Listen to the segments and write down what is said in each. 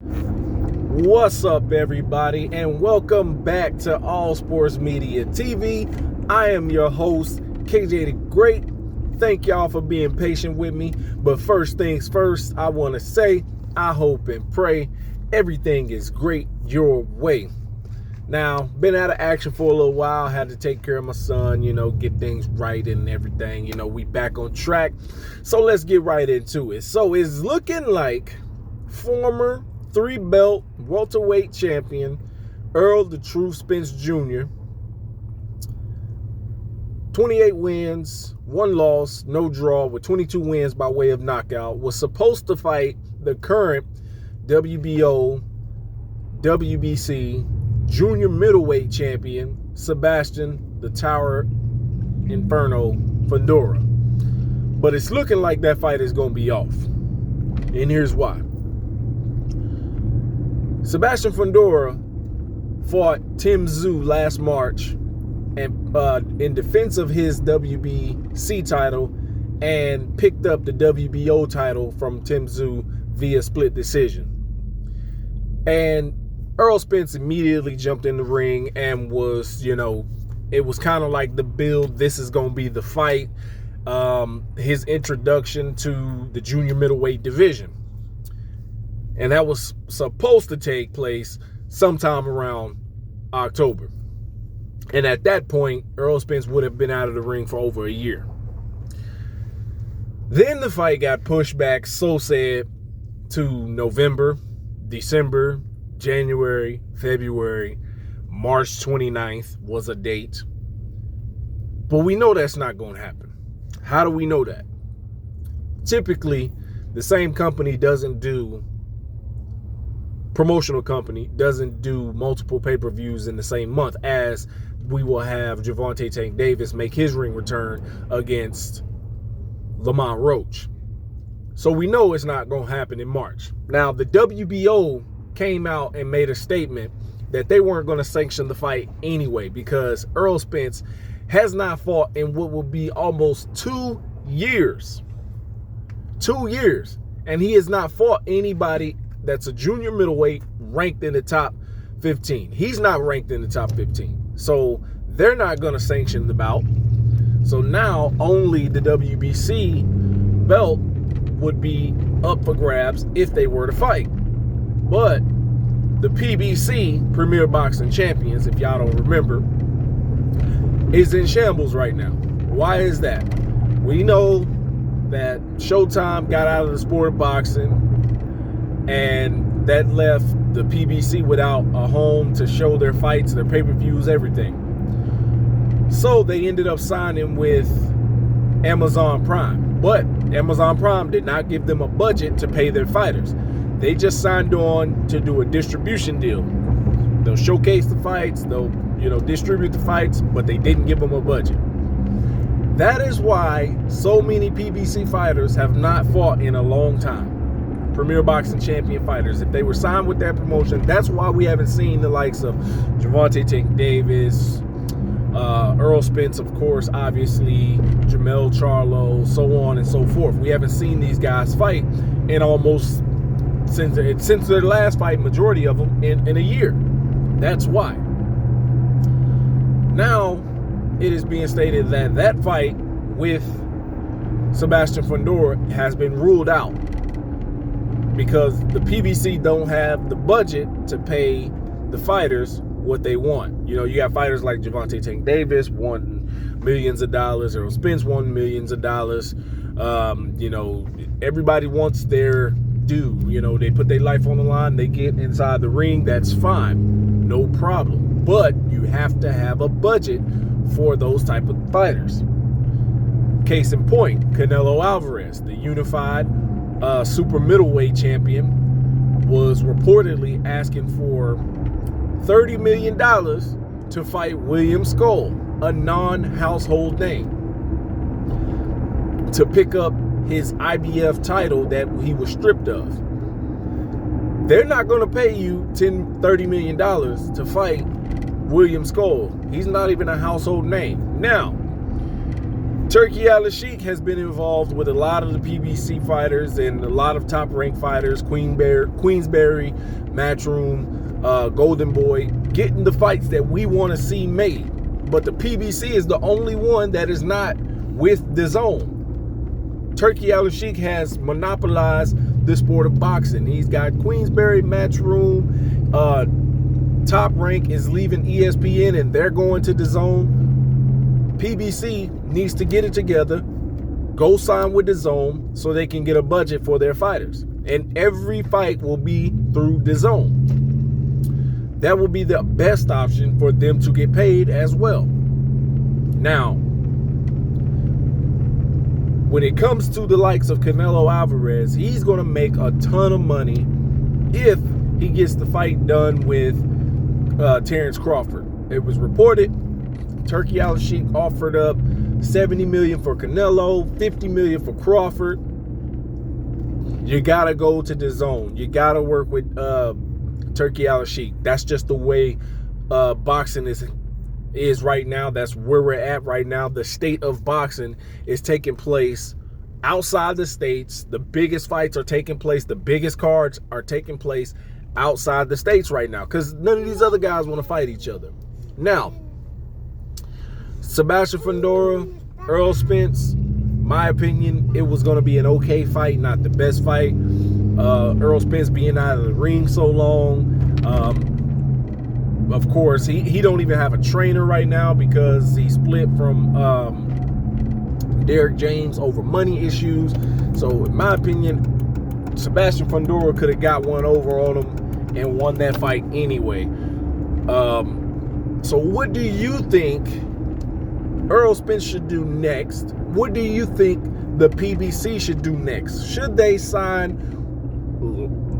What's up, everybody, and welcome back to All Sports Media TV. I am your host, KJ the Great. Thank y'all for being patient with me. But first things first, I want to say I hope and pray everything is great your way. Now, been out of action for a little while. Had to take care of my son, get things right and everything. We back on track. So let's get right into it. So it's looking like former 3-belt welterweight champion Errol "The Truth" Spence Jr., 28 wins, 1 loss, no draw, with 22 wins by way of knockout, was supposed to fight the current WBO, WBC junior middleweight champion Sebastian "The Tower Inferno" Fundora. But it's looking like that fight is going to be off. And here's why. Sebastian Fundora fought Tim Tszyu last March and in defense of his WBC title, and picked up the WBO title from Tim Tszyu via split decision. And Errol Spence immediately jumped in the ring and was, it was kind of like the build. This is going to be the fight. His introduction to the junior middleweight division. And that was supposed to take place sometime around October. And at that point, Errol Spence would have been out of the ring for over a year. Then the fight got pushed back, so said, to November, December, January, February, March 29th was a date. But we know that's not going to happen. How do we know that? Typically, the same promotional company doesn't do multiple pay-per-views in the same month, as we will have Gervonta Tank Davis make his ring return against Lamont Roach. So we know it's not going to happen in March. Now, the WBO came out and made a statement that they weren't going to sanction the fight anyway, because Errol Spence has not fought in what will be almost 2 years. 2 years. And he has not fought anybody that's a junior middleweight ranked in the top 15. He's not ranked in the top 15. So they're not going to sanction the bout. So now only the WBC belt would be up for grabs if they were to fight. But the PBC, Premier Boxing Champions, if y'all don't remember, is in shambles right now. Why is that? We know that Showtime got out of the sport of boxing, and that left the PBC without a home to show their fights, their pay-per-views, everything. So they ended up signing with Amazon Prime. But Amazon Prime did not give them a budget to pay their fighters. They just signed on to do a distribution deal. They'll showcase the fights, they'll distribute the fights, but they didn't give them a budget. That is why so many PBC fighters have not fought in a long time. Premier Boxing Champion fighters. If they were signed with that promotion, that's why we haven't seen the likes of Gervonta Tank Davis, Errol Spence, of course, obviously, Jermell Charlo, so on and so forth. We haven't seen these guys fight in almost, since their last fight, majority of them, in a year. That's why. Now, it is being stated that that fight with Sebastian Fundora has been ruled out, because the PBC don't have the budget to pay the fighters what they want. You got fighters like Gervonta Tank Davis won millions of dollars, Errol Spence won millions of dollars. Everybody wants their due. They put their life on the line, they get inside the ring, that's fine, no problem. But you have to have a budget for those type of fighters. Case in point, Canelo Alvarez, the unified super middleweight champion, was reportedly asking for $30 million to fight William Skull, a non-household name, to pick up his IBF title that he was stripped of. They're not going to pay you $30 million to fight William Skull. He's not even a household name. Now, Turkey Al-Sheikh has been involved with a lot of the PBC fighters and a lot of top-ranked fighters, Queensberry, Matchroom, Golden Boy, getting the fights that we want to see made. But the PBC is the only one that is not with DAZN. Turkey Al-Sheikh has monopolized the sport of boxing. He's got Queensberry, Matchroom, Top Rank is leaving ESPN and they're going to DAZN. PBC needs to get it together, go sign with DAZN so they can get a budget for their fighters. And every fight will be through DAZN. That will be the best option for them to get paid as well. Now, when it comes to the likes of Canelo Alvarez, he's going to make a ton of money if he gets the fight done with Terrence Crawford. It was reported Turkey Al-Sheikh offered up $70 million for Canelo, $50 million for Crawford. You gotta go to DAZN. You gotta work with Turkey Al-Sheikh. That's just the way boxing is right now. That's where we're at right now. The state of boxing is taking place outside the states. The biggest fights are taking place. The biggest cards are taking place outside the states right now because none of these other guys want to fight each other. Now, Sebastian Fundora, Errol Spence, my opinion, it was going to be an okay fight, not the best fight. Errol Spence being out of the ring so long. Of course, he don't even have a trainer right now because he split from Derek James over money issues. So, in my opinion, Sebastian Fundora could have got one over on him and won that fight anyway. So, what do you think Errol Spence should do next? What do you think the PBC should do next? Should they sign,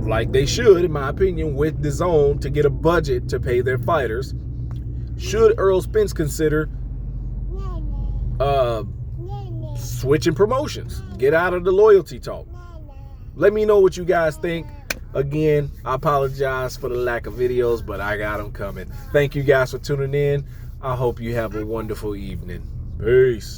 like they should, in my opinion, with DAZN to get a budget to pay their fighters? Should Errol Spence consider switching promotions? Get out of the loyalty talk. Let me know what you guys think. Again, I apologize for the lack of videos, but I got them coming. Thank you guys for tuning in. I hope you have a wonderful evening. Peace.